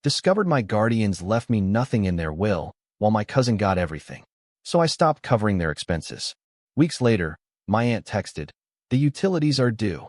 Discovered my guardians left me nothing in their will, while my cousin got everything. So I stopped covering their expenses. Weeks later, my aunt texted, "The utilities are due."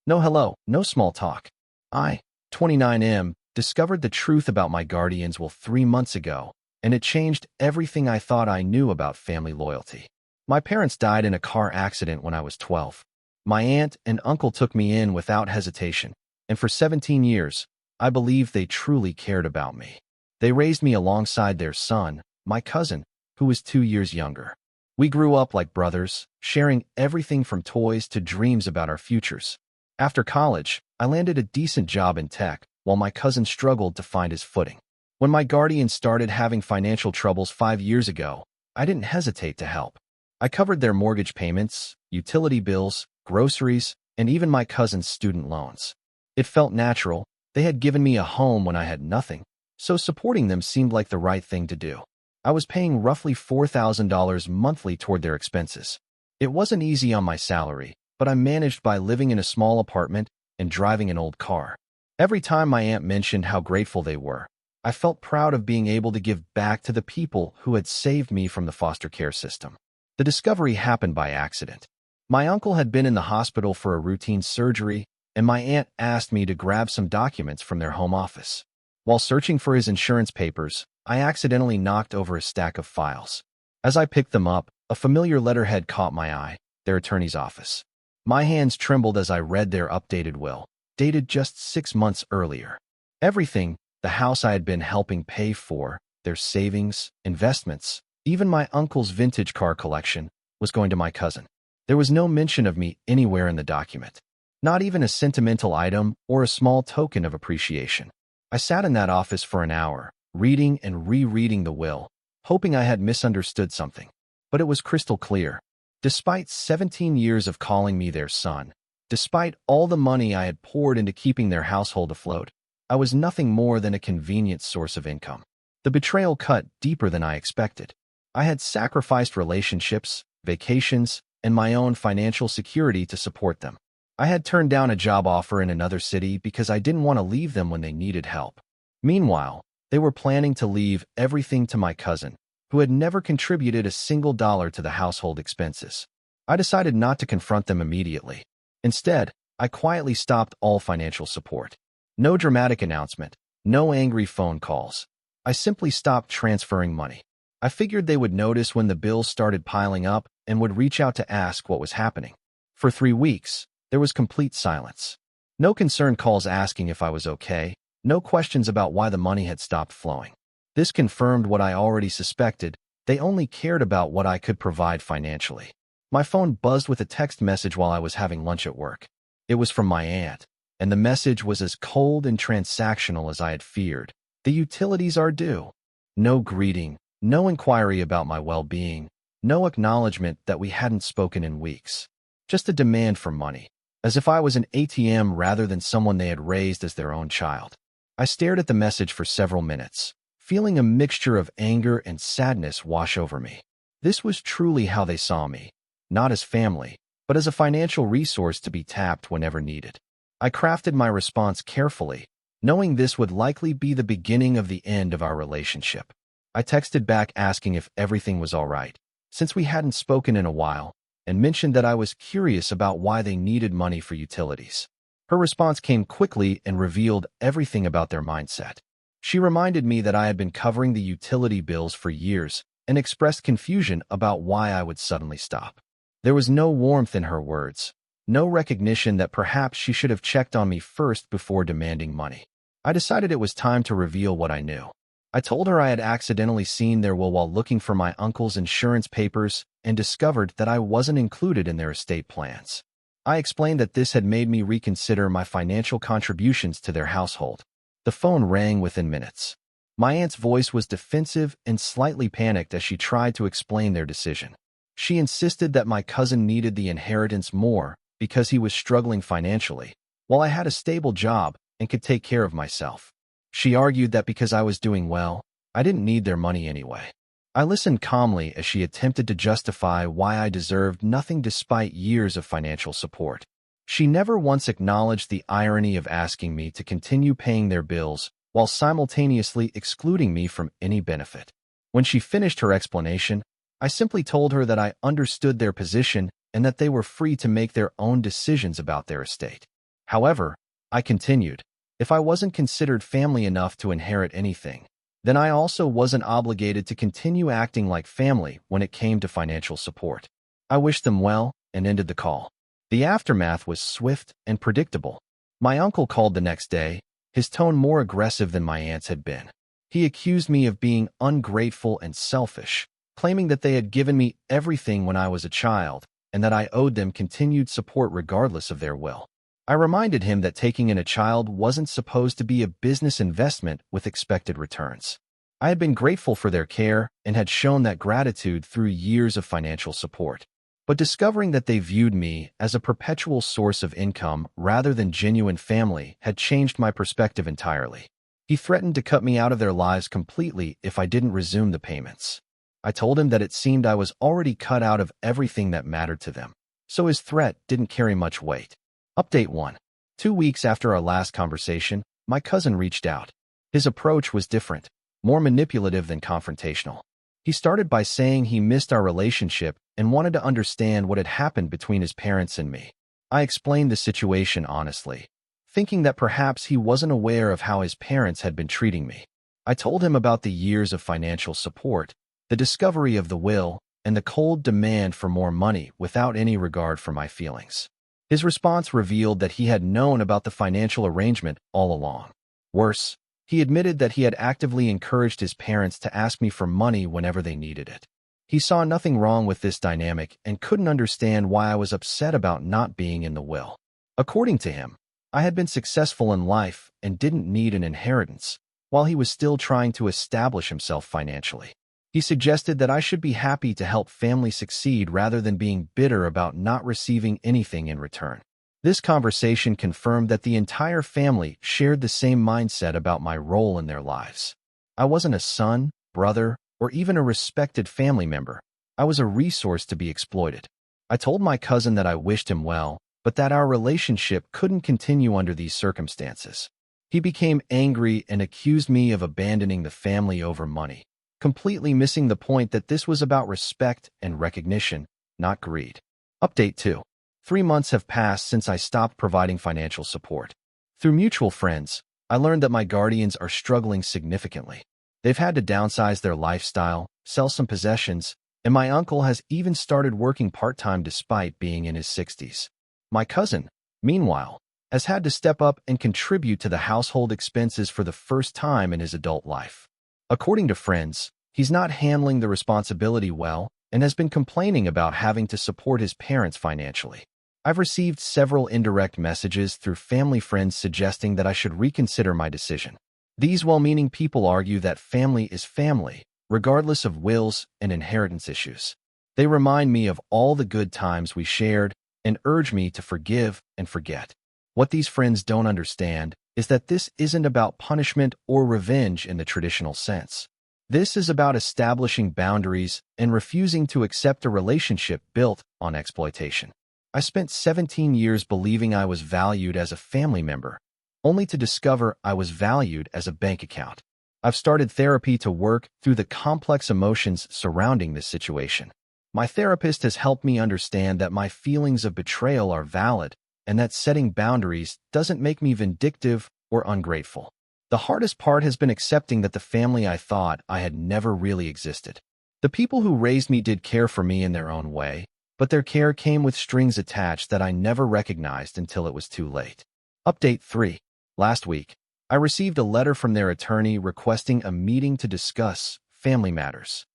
No hello, no small talk. I, 29M, discovered the truth about my guardians 3 months ago, and it changed everything I thought I knew about family loyalty. My parents died in a car accident when I was 12. My aunt and uncle took me in without hesitation, and for 17 years, I believed they truly cared about me. They raised me alongside their son, my cousin, who was 2 years younger. We grew up like brothers, sharing everything from toys to dreams about our futures. After college, I landed a decent job in tech, while my cousin struggled to find his footing. When my guardian started having financial troubles 5 years ago, I didn't hesitate to help. I covered their mortgage payments, utility bills, groceries, and even my cousin's student loans. It felt natural. They had given me a home when I had nothing, so supporting them seemed like the right thing to do. I was paying roughly $4,000 monthly toward their expenses. It wasn't easy on my salary, but I managed by living in a small apartment and driving an old car. Every time my aunt mentioned how grateful they were, I felt proud of being able to give back to the people who had saved me from the foster care system. The discovery happened by accident. My uncle had been in the hospital for a routine surgery, and my aunt asked me to grab some documents from their home office. While searching for his insurance papers, I accidentally knocked over a stack of files. As I picked them up, a familiar letterhead caught my eye, their attorney's office. My hands trembled as I read their updated will, dated just 6 months earlier. Everything, the house I had been helping pay for, their savings, investments, even my uncle's vintage car collection, was going to my cousin. There was no mention of me anywhere in the document. Not even a sentimental item or a small token of appreciation. I sat in that office for an hour, reading and rereading the will, hoping I had misunderstood something. But it was crystal clear. Despite 17 years of calling me their son, despite all the money I had poured into keeping their household afloat, I was nothing more than a convenient source of income. The betrayal cut deeper than I expected. I had sacrificed relationships, vacations, and my own financial security to support them. I had turned down a job offer in another city because I didn't want to leave them when they needed help. Meanwhile, they were planning to leave everything to my cousin, who had never contributed a single dollar to the household expenses. I decided not to confront them immediately. Instead, I quietly stopped all financial support. No dramatic announcement, no angry phone calls. I simply stopped transferring money. I figured they would notice when the bills started piling up and would reach out to ask what was happening. For 3 weeks, there was complete silence. No concerned calls asking if I was okay, no questions about why the money had stopped flowing. This confirmed what I already suspected. They only cared about what I could provide financially. My phone buzzed with a text message while I was having lunch at work. It was from my aunt, and the message was as cold and transactional as I had feared. "The utilities are due." No greeting, no inquiry about my well-being, no acknowledgement that we hadn't spoken in weeks. Just a demand for money, as if I was an ATM rather than someone they had raised as their own child. I stared at the message for several minutes, feeling a mixture of anger and sadness wash over me. This was truly how they saw me, not as family, but as a financial resource to be tapped whenever needed. I crafted my response carefully, knowing this would likely be the beginning of the end of our relationship. I texted back asking if everything was all right, since we hadn't spoken in a while, and mentioned that I was curious about why they needed money for utilities. Her response came quickly and revealed everything about their mindset. She reminded me that I had been covering the utility bills for years and expressed confusion about why I would suddenly stop. There was no warmth in her words, no recognition that perhaps she should have checked on me first before demanding money. I decided it was time to reveal what I knew. I told her I had accidentally seen their will while looking for my uncle's insurance papers and discovered that I wasn't included in their estate plans. I explained that this had made me reconsider my financial contributions to their household. The phone rang within minutes. My aunt's voice was defensive and slightly panicked as she tried to explain their decision. She insisted that my cousin needed the inheritance more because he was struggling financially, while I had a stable job and could take care of myself. She argued that because I was doing well, I didn't need their money anyway. I listened calmly as she attempted to justify why I deserved nothing despite years of financial support. She never once acknowledged the irony of asking me to continue paying their bills while simultaneously excluding me from any benefit. When she finished her explanation, I simply told her that I understood their position and that they were free to make their own decisions about their estate. However, I continued, if I wasn't considered family enough to inherit anything, then I also wasn't obligated to continue acting like family when it came to financial support. I wished them well and ended the call. The aftermath was swift and predictable. My uncle called the next day, his tone more aggressive than my aunt's had been. He accused me of being ungrateful and selfish, claiming that they had given me everything when I was a child and that I owed them continued support regardless of their will. I reminded him that taking in a child wasn't supposed to be a business investment with expected returns. I had been grateful for their care and had shown that gratitude through years of financial support. But discovering that they viewed me as a perpetual source of income rather than genuine family had changed my perspective entirely. He threatened to cut me out of their lives completely if I didn't resume the payments. I told him that it seemed I was already cut out of everything that mattered to them, so his threat didn't carry much weight. Update 1. 2 weeks after our last conversation, my cousin reached out. His approach was different, more manipulative than confrontational. He started by saying he missed our relationship and wanted to understand what had happened between his parents and me. I explained the situation honestly, thinking that perhaps he wasn't aware of how his parents had been treating me. I told him about the years of financial support, the discovery of the will, and the cold demand for more money without any regard for my feelings. His response revealed that he had known about the financial arrangement all along. Worse, he admitted that he had actively encouraged his parents to ask me for money whenever they needed it. He saw nothing wrong with this dynamic and couldn't understand why I was upset about not being in the will. According to him, I had been successful in life and didn't need an inheritance, while he was still trying to establish himself financially. He suggested that I should be happy to help family succeed rather than being bitter about not receiving anything in return. This conversation confirmed that the entire family shared the same mindset about my role in their lives. I wasn't a son, brother, or even a respected family member. I was a resource to be exploited. I told my cousin that I wished him well, but that our relationship couldn't continue under these circumstances. He became angry and accused me of abandoning the family over money, completely missing the point that this was about respect and recognition, not greed. Update 2. 3 months have passed since I stopped providing financial support. Through mutual friends, I learned that my guardians are struggling significantly. They've had to downsize their lifestyle, sell some possessions, and my uncle has even started working part-time despite being in his 60s. My cousin, meanwhile, has had to step up and contribute to the household expenses for the first time in his adult life. According to friends, he's not handling the responsibility well and has been complaining about having to support his parents financially. I've received several indirect messages through family friends suggesting that I should reconsider my decision. These well-meaning people argue that family is family, regardless of wills and inheritance issues. They remind me of all the good times we shared and urge me to forgive and forget. What these friends don't understand is that this isn't about punishment or revenge in the traditional sense. This is about establishing boundaries and refusing to accept a relationship built on exploitation. I spent 17 years believing I was valued as a family member, only to discover I was valued as a bank account. I've started therapy to work through the complex emotions surrounding this situation. My therapist has helped me understand that my feelings of betrayal are valid and that setting boundaries doesn't make me vindictive or ungrateful. The hardest part has been accepting that the family I thought I had never really existed. The people who raised me did care for me in their own way, but their care came with strings attached that I never recognized until it was too late. Update 3. Last week, I received a letter from their attorney requesting a meeting to discuss family matters.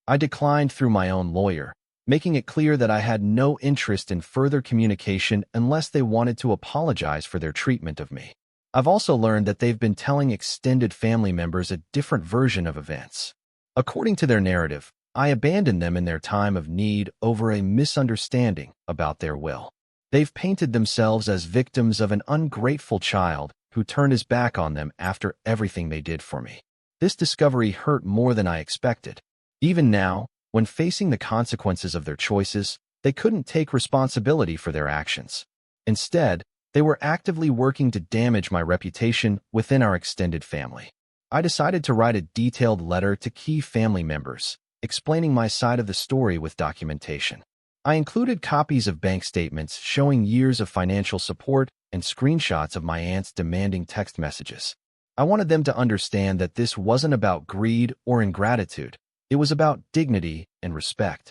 I declined through my own lawyer, making it clear that I had no interest in further communication unless they wanted to apologize for their treatment of me. I've also learned that they've been telling extended family members a different version of events. According to their narrative, I abandoned them in their time of need over a misunderstanding about their will. They've painted themselves as victims of an ungrateful child who turned his back on them after everything they did for me. This discovery hurt more than I expected. Even now, when facing the consequences of their choices, they couldn't take responsibility for their actions. Instead, They were actively working to damage my reputation within our extended family. I decided to write a detailed letter to key family members, explaining my side of the story with documentation. I included copies of bank statements showing years of financial support and screenshots of my aunt's demanding text messages. I wanted them to understand that this wasn't about greed or ingratitude. It was about dignity and respect.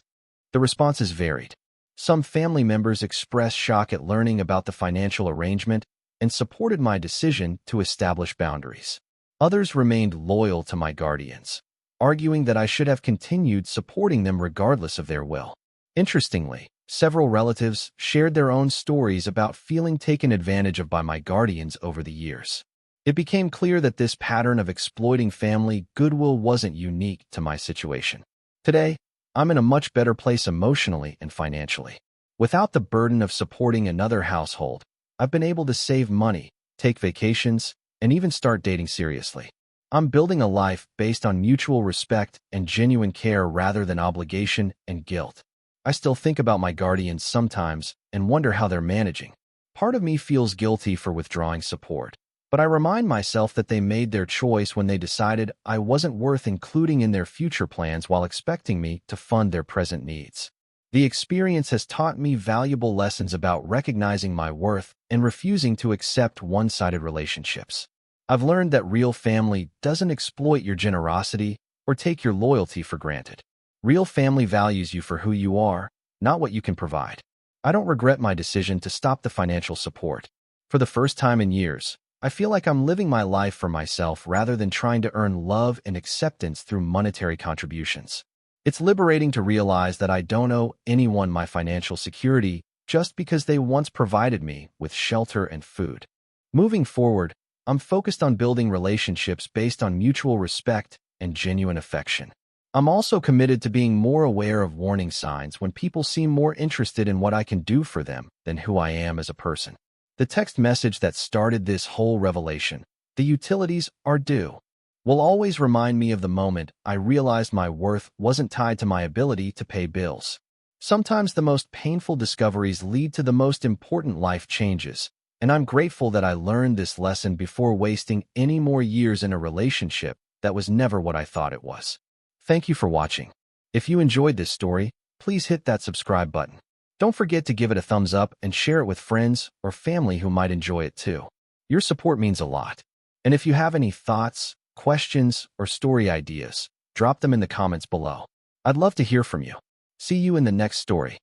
The responses varied. Some family members expressed shock at learning about the financial arrangement and supported my decision to establish boundaries. Others remained loyal to my guardians, arguing that I should have continued supporting them regardless of their will. Interestingly, several relatives shared their own stories about feeling taken advantage of by my guardians over the years. It became clear that this pattern of exploiting family goodwill wasn't unique to my situation. Today, I'm in a much better place emotionally and financially. Without the burden of supporting another household, I've been able to save money, take vacations, and even start dating seriously. I'm building a life based on mutual respect and genuine care rather than obligation and guilt. I still think about my guardians sometimes and wonder how they're managing. Part of me feels guilty for withdrawing support, but I remind myself that they made their choice when they decided I wasn't worth including in their future plans while expecting me to fund their present needs. The experience has taught me valuable lessons about recognizing my worth and refusing to accept one-sided relationships. I've learned that real family doesn't exploit your generosity or take your loyalty for granted. Real family values you for who you are, not what you can provide. I don't regret my decision to stop the financial support. For the first time in years, I feel like I'm living my life for myself rather than trying to earn love and acceptance through monetary contributions. It's liberating to realize that I don't owe anyone my financial security just because they once provided me with shelter and food. Moving forward, I'm focused on building relationships based on mutual respect and genuine affection. I'm also committed to being more aware of warning signs when people seem more interested in what I can do for them than who I am as a person. The text message that started this whole revelation, "The utilities are due," will always remind me of the moment I realized my worth wasn't tied to my ability to pay bills. Sometimes the most painful discoveries lead to the most important life changes, and I'm grateful that I learned this lesson before wasting any more years in a relationship that was never what I thought it was. Thank you for watching. If you enjoyed this story, please hit that subscribe button. Don't forget to give it a thumbs up and share it with friends or family who might enjoy it too. Your support means a lot. And if you have any thoughts, questions, or story ideas, drop them in the comments below. I'd love to hear from you. See you in the next story.